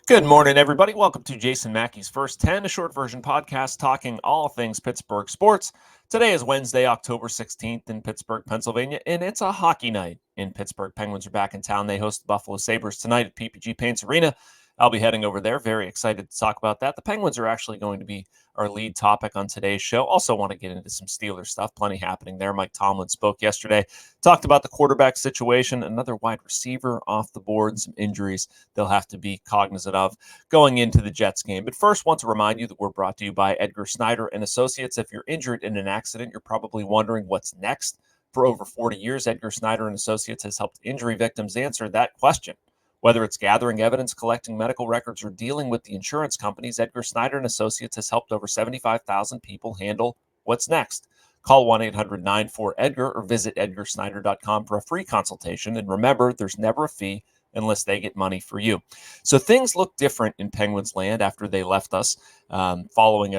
Good morning, everybody. Welcome to Jason Mackey's First 10, a short version podcast talking all things Pittsburgh sports. Today is Wednesday, October 16th in Pittsburgh, Pennsylvania, and it's a hockey night in Pittsburgh. Penguins are back in town. They host the Buffalo Sabres tonight at PPG Paints Arena. I'll be heading over there. Very excited to talk about that. The Penguins are actually going to be our lead topic on today's show. Also want to get into some Steelers stuff. Plenty happening there. Mike Tomlin spoke yesterday. Talked about the quarterback situation. Another wide receiver off the board. Some injuries they'll have to be cognizant of going into the Jets game. But first, want to remind you that we're brought to you by Edgar Snyder and Associates. If you're injured in an accident, you're probably wondering what's next. For over 40 years, Edgar Snyder and Associates has helped injury victims answer that question. Whether it's gathering evidence, collecting medical records, or dealing with the insurance companies, Edgar Snyder and Associates has helped over 75,000 people handle what's next. Call 1-800-94-EDGAR or visit edgarsnyder.com for a free consultation. And remember, there's never a fee unless they get money for you. So things look different in Penguins land after they left us, following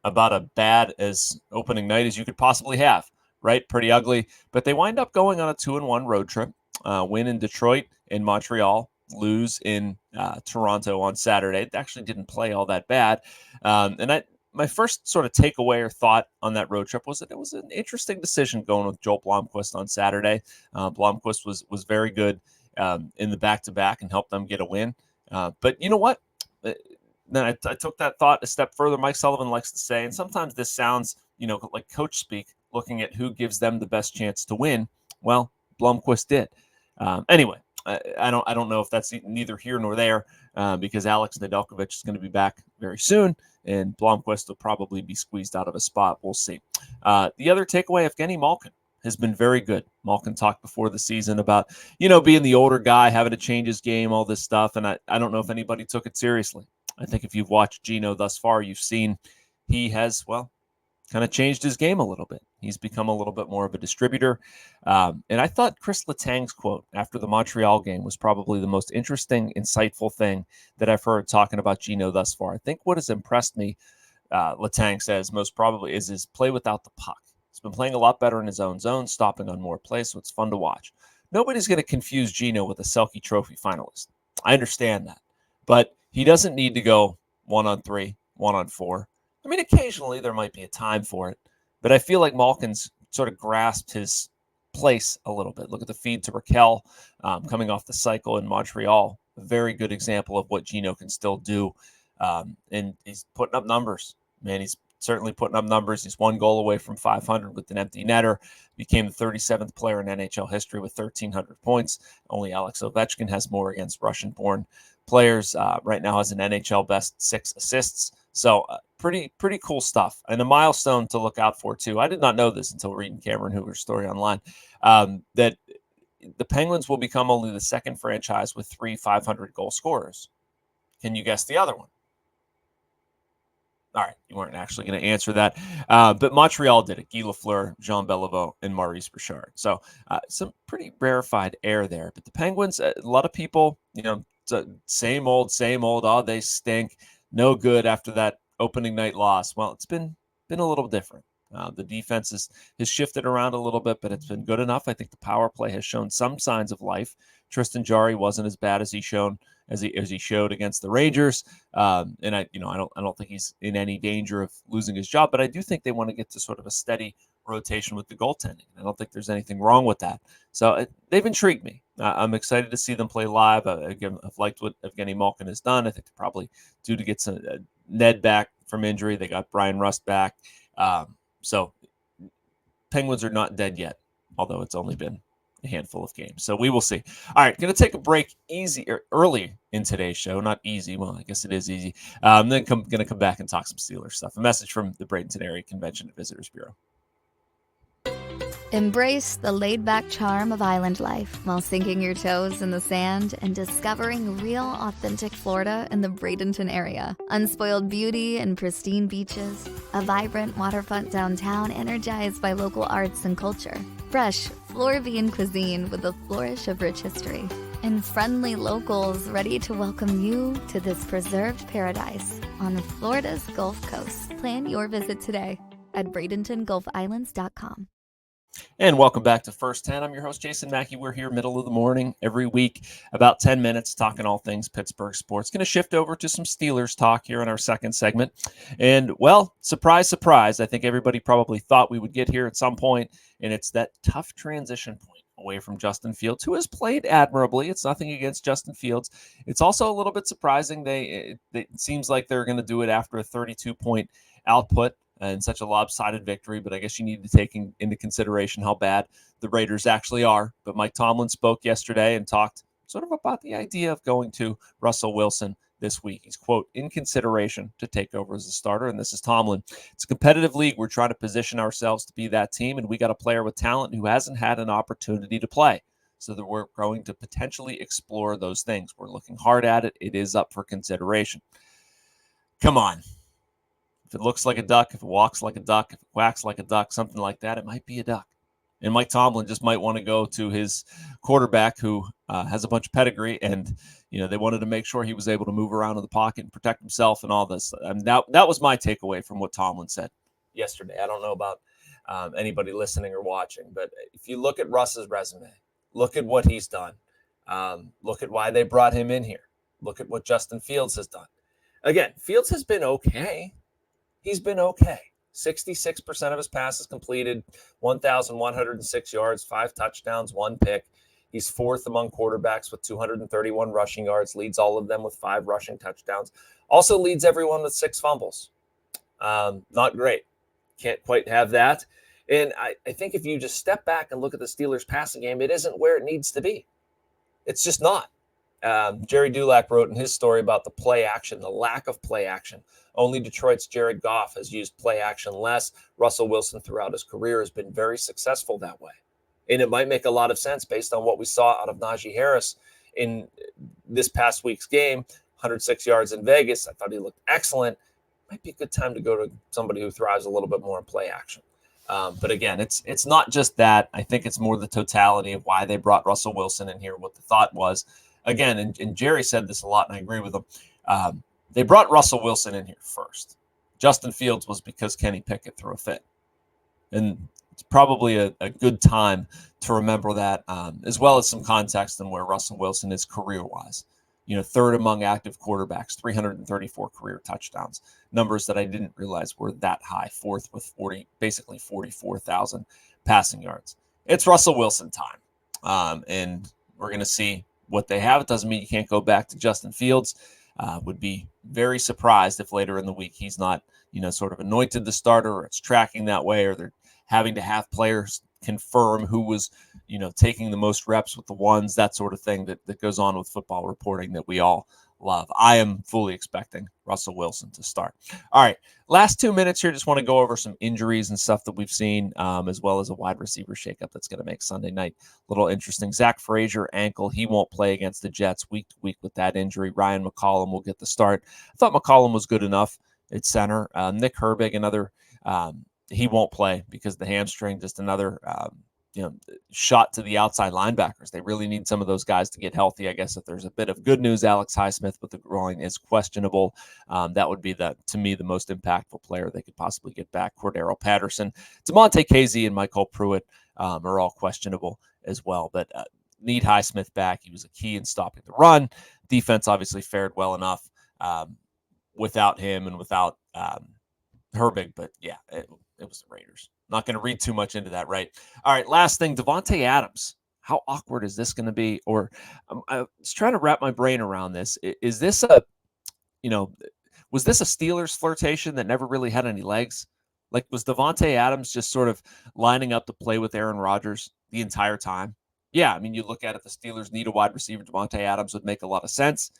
about a bad as opening night as you could possibly have, right? Pretty ugly. But they wind up going on a 2-1 road trip. Win in Detroit and Montreal, lose in Toronto on Saturday. It actually didn't play all that bad. My first sort of takeaway or thought on that road trip was that it was an interesting decision going with Joel Blomqvist on Saturday. Blomqvist was very good in the back-to-back and helped them get a win. But you know what? Then I took that thought a step further. Mike Sullivan likes to say, and sometimes this sounds, like coach speak, looking at who gives them the best chance to win. Well, Blomqvist did. Anyway, I don't know if that's neither here nor there because Alex Nedeljkovic is going to be back very soon, and Blomqvist will probably be squeezed out of a spot. We'll see. The other takeaway, Evgeni Malkin has been very good. Malkin talked before the season about, being the older guy, having to change his game, all this stuff, and I don't know if anybody took it seriously. I think if you've watched Gino thus far, you've seen he has, kind of changed his game a little bit. He's become a little bit more of a distributor. And I thought Chris Letang's quote after the Montreal game was probably the most interesting, insightful thing that I've heard talking about Gino thus far. I think what has impressed me, Letang says, most probably is his play without the puck. He's been playing a lot better in his own zone, stopping on more plays, so it's fun to watch. Nobody's going to confuse Gino with a Selke Trophy finalist. I understand that. But he doesn't need to go 1-on-3, 1-on-4. I mean, occasionally there might be a time for it, but I feel like Malkin's sort of grasped his place a little bit. Look at the feed to Raquel coming off the cycle in Montreal. A very good example of what Gino can still do. And he's putting up numbers. Man, he's certainly putting up numbers. He's one goal away from 500 with an empty netter. Became the 37th player in NHL history with 1,300 points. Only Alex Ovechkin has more against Russian-born players. Right now has an NHL best 6 assists. So pretty cool stuff, and a milestone to look out for too. I did not know this until reading Cameron Hoover's story online, that the Penguins will become only the second franchise with 3 500-goal scorers. Can you guess the other one? All right, you weren't actually going to answer that, but Montreal did it. Guy Lafleur, Jean Beliveau, and Maurice Richard. So some pretty rarefied air there. But the Penguins, a lot of people, same old. Oh, they stink. No good after that opening night loss. Well, it's been a little different. The defense has shifted around a little bit, but it's been good enough. I think the power play has shown some signs of life. Tristan Jarry wasn't as bad as he showed against the Rangers, and I don't think he's in any danger of losing his job. But I do think they want to get to sort of a steady rotation with the goaltending. I don't think there's anything wrong with that. So they've intrigued me. I'm excited to see them play live. I've liked what Evgeni Malkin has done. I think they're probably due to get some Ned back from injury. They got Brian Rust back. So Penguins are not dead yet, although it's only been a handful of games. So we will see. All right, going to take a break early in today's show. Not easy. Well, I guess it is easy. Then going to come back and talk some Steelers stuff. A message from the Bradenton Area Convention and Visitors Bureau. Embrace the laid-back charm of island life while sinking your toes in the sand and discovering real, authentic Florida in the Bradenton area. Unspoiled beauty and pristine beaches, a vibrant waterfront downtown energized by local arts and culture, fresh Floridian cuisine with a flourish of rich history, and friendly locals ready to welcome you to this preserved paradise on Florida's Gulf Coast. Plan your visit today at BradentonGulfIslands.com. And welcome back to First 10. I'm your host, Jason Mackey. We're here middle of the morning every week, about 10 minutes, talking all things Pittsburgh sports. Going to shift over to some Steelers talk here in our second segment. And, well, surprise, surprise, I think everybody probably thought we would get here at some point, and it's that tough transition point away from Justin Fields, who has played admirably. It's nothing against Justin Fields. It's also a little bit surprising. It seems like they're going to do it after a 32-point output and such a lopsided victory, but I guess you need to take into consideration how bad the Raiders actually are. But Mike Tomlin spoke yesterday and talked sort of about the idea of going to Russell Wilson this week. He's, quote, in consideration to take over as a starter, and this is Tomlin. It's a competitive league. We're trying to position ourselves to be that team, and we got a player with talent who hasn't had an opportunity to play. So that we're going to potentially explore those things. We're looking hard at it. It is up for consideration. Come on. If it looks like a duck, if it walks like a duck, if it quacks like a duck, something like that, it might be a duck. And Mike Tomlin just might want to go to his quarterback who has a bunch of pedigree, and they wanted to make sure he was able to move around in the pocket and protect himself and all this. That was my takeaway from what Tomlin said yesterday. I don't know about anybody listening or watching, but if you look at Russ's resume, look at what he's done, look at why they brought him in here, look at what Justin Fields has done. Again, Fields has been okay. He's been okay. 66% of his passes completed, 1,106 yards, 5 touchdowns, 1 pick. He's fourth among quarterbacks with 231 rushing yards, leads all of them with 5 rushing touchdowns. Also leads everyone with 6 fumbles. Not great. Can't quite have that. And I think if you just step back and look at the Steelers' passing game, it isn't where it needs to be. It's just not. Jerry Dulac wrote in his story about the play action, the lack of play action. Only Detroit's Jared Goff has used play action less. Russell Wilson throughout his career has been very successful that way. And it might make a lot of sense based on what we saw out of Najee Harris in this past week's game, 106 yards in Vegas. I thought he looked excellent. Might be a good time to go to somebody who thrives a little bit more in play action. But again, it's not just that. I think it's more the totality of why they brought Russell Wilson in here, what the thought was. Again, and Jerry said this a lot, and I agree with him. They brought Russell Wilson in here first. Justin Fields was because Kenny Pickett threw a fit. And it's probably a good time to remember that, as well as some context on where Russell Wilson is career-wise. Third among active quarterbacks, 334 career touchdowns, numbers that I didn't realize were that high. Fourth with basically 44,000 passing yards. It's Russell Wilson time, and we're going to see what they have. It doesn't mean you can't go back to Justin Fields. Would be very surprised if later in the week he's not, sort of anointed the starter, or it's tracking that way, or they're having to have players confirm who was, taking the most reps with the ones, that sort of thing that goes on with football reporting that we all love. I am fully expecting Russell Wilson to start. All right, last 2 minutes here. Just want to go over some injuries and stuff that we've seen, as well as a wide receiver shakeup that's going to make Sunday night a little interesting. Zach Frazier, ankle. He won't play against the Jets week to week with that injury. Ryan McCollum will get the start. I thought McCollum was good enough at center. Nick Herbig, another, he won't play because the hamstring, just another shot to the outside linebackers. They really need some of those guys to get healthy. I guess if there's a bit of good news, Alex Highsmith with the groin is questionable. That would be, to me, the most impactful player they could possibly get back. Cordero Patterson, DeMonte Casey, and Michael Pruitt are all questionable as well. But need Highsmith back. He was a key in stopping the run. Defense obviously fared well enough without him and without Herbig. But yeah, it was the Raiders. Not going to read too much into that, right? All right, last thing, Davante Adams. How awkward is this going to be? Or I was trying to wrap my brain around this. Is this was this a Steelers flirtation that never really had any legs? Like, was Davante Adams just sort of lining up to play with Aaron Rodgers the entire time? Yeah, I mean, you look at it, the Steelers need a wide receiver. Davante Adams would make a lot of sense.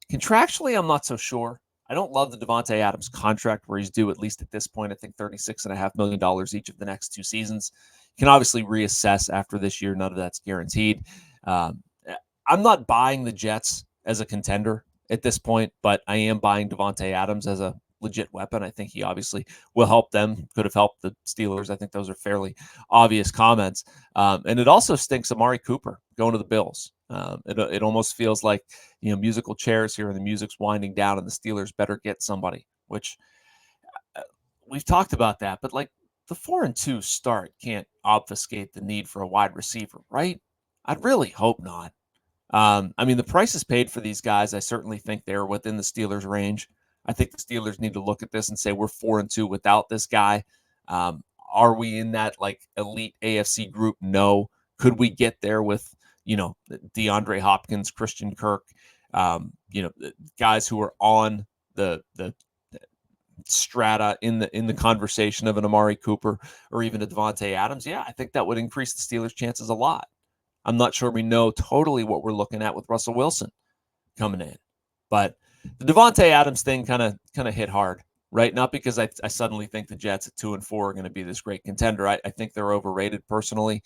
Contractually, I'm not so sure. I don't love the Davante Adams contract where he's due, at least at this point, I think $36.5 million each of the next 2 seasons. You can obviously reassess after this year. None of that's guaranteed. I'm not buying the Jets as a contender at this point, but I am buying Davante Adams as a legit weapon. I think he obviously will help them, could have helped the Steelers. I think those are fairly obvious comments. And it also stinks Amari Cooper going to the Bills. It almost feels like, musical chairs here and the music's winding down and the Steelers better get somebody, which we've talked about that. But like, the 4-2 start can't obfuscate the need for a wide receiver, right? I'd really hope not. I mean, the prices paid for these guys, I certainly think they're within the Steelers' range. I think the Steelers need to look at this and say we're 4-2 without this guy. Are we in that like elite AFC group? No. Could we get there with, DeAndre Hopkins, Christian Kirk, guys who are on the strata in the conversation of an Amari Cooper or even a Davante Adams? Yeah, I think that would increase the Steelers' chances a lot. I'm not sure we know totally what we're looking at with Russell Wilson coming in, but the Davante Adams thing kind of hit hard, right? Not because I suddenly think the Jets at 2-4 are going to be this great contender. I think they're overrated personally.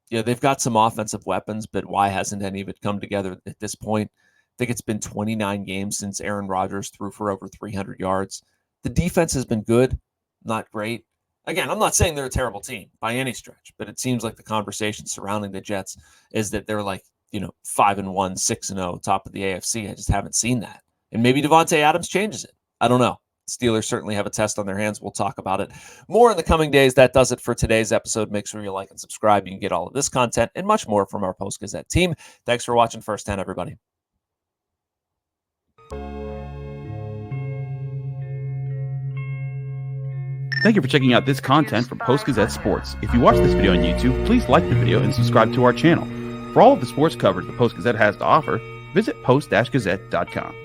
They've got some offensive weapons, but why hasn't any of it come together at this point? I think it's been 29 games since Aaron Rodgers threw for over 300 yards. The defense has been good, not great. Again, I'm not saying they're a terrible team by any stretch, but it seems like the conversation surrounding the Jets is that they're like, 5-1, 6-0, top of the AFC. I just haven't seen that. And maybe Davante Adams changes it. I don't know. Steelers certainly have a test on their hands. We'll talk about it more in the coming days. That does it for today's episode. Make sure you like and subscribe. You can get all of this content and much more from our Post-Gazette team. Thanks for watching First 10, everybody. Thank you for checking out this content from Post-Gazette Sports. If you watch this video on YouTube, please like the video and subscribe to our channel. For all of the sports coverage the Post-Gazette has to offer, visit post-gazette.com.